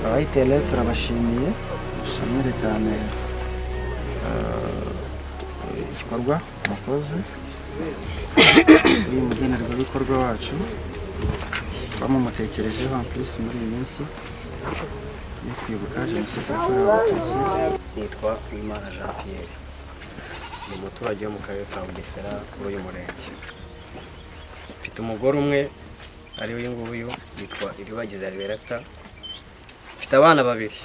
abayitele turabashimiye dushimire cyane igikorwa mukoze uyu mugenerwabikorwa wacu bamumutekerejeho en plus muri iyi minsi yo kwibuka jenoside yakorewe abatutsi. Nitwa Uwimana Jean Pierre, ni umuturage wo mu karere ka Bugesera kuri uyu murenge. Mfite umugore umwe ari uyu nguyu yitwa Iribagiza Liberata. Mfite abana babiri,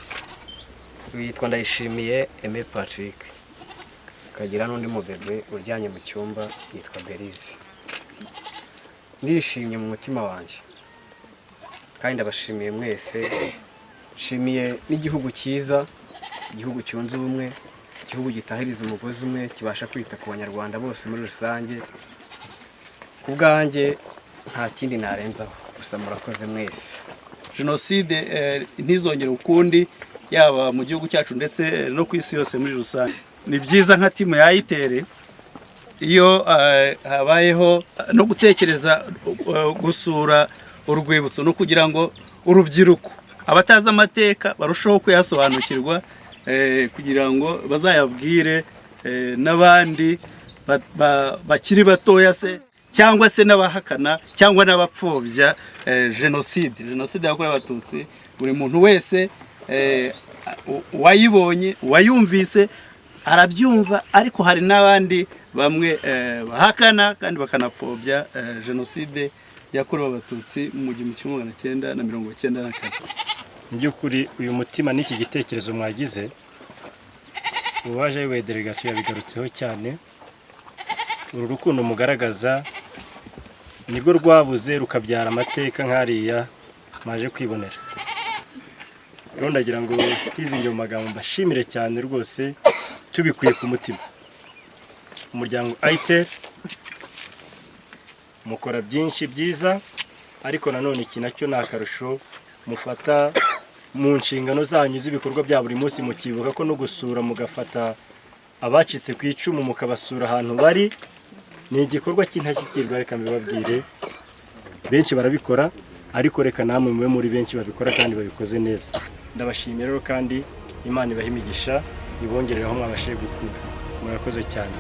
yitwa Ndayishimiye Aimé Patrick, kagira n'undi mubebe uryanye mu cyumba yitwa Berize. Ndishimye mu mutima wanjye kandi ndabashimiye mwese. Nshimiye n'igihugu cyiza, igihugu cyunze ubumwe, igihugu gitahiriza umugozi umwe, kibasha kwita ku banyarwanda bose muri rusange. Ku bwanjye nta kindi narenzaho, gusa murakoze mwese. Jenoside ntizongere ukundi, yaba mu gihugu cyacu ndetse no ku isi yose muri rusange. Ni byiza nka timu ya Itere iyo habayeho no gutekereza gusura urwibutso no kugira ngo urubyiruko abatazi amateka barushaho kuyasobanukirwa, kugira ngo bazayabwire n'abandi bakiri batoya se cyangwa se n'abahakana cyangwa n'abapfobya jenoside yakorewe abatutsi. Buri muntu wese wayibonye wayumvise arabyumva, ariko hari n'abandi bamwe bahakana kandi bakanapfobya jenoside yakorewe abatutsi mu 1994. Mu by'ukuri uyu mutima n'iki gitekerezo mwagize, uwaje ayoboye delegasiyo yabigarutseho cyane. Uru rukundo mugaragaza nibwo rwabuze rukabyara amateka nk'ariya maje kwibonera. Rero ndagira ngo twizinge mu magambo mbashimire cyane rwose, tubikuye ku mutima. Umuryango Itere mukora byinshi byiza, ariko nanone iki nacyo ni akarusho mufata mu nshingano zanyu z'ibikorwa bya buri munsi, mukibuka ko no gusura mugafata abacitse ku icumu mukabasura ahantu bari. Ni igikorwa cy'intashyikirwa, reka mbibabwire. Benshi barabikora, ariko reka namwe mube muri benshi babikora kandi babikoze neza. Ndabashimira rero kandi Imana ibahe imigisha, ibongerere aho mwabashije gukura. Murakoze cyane.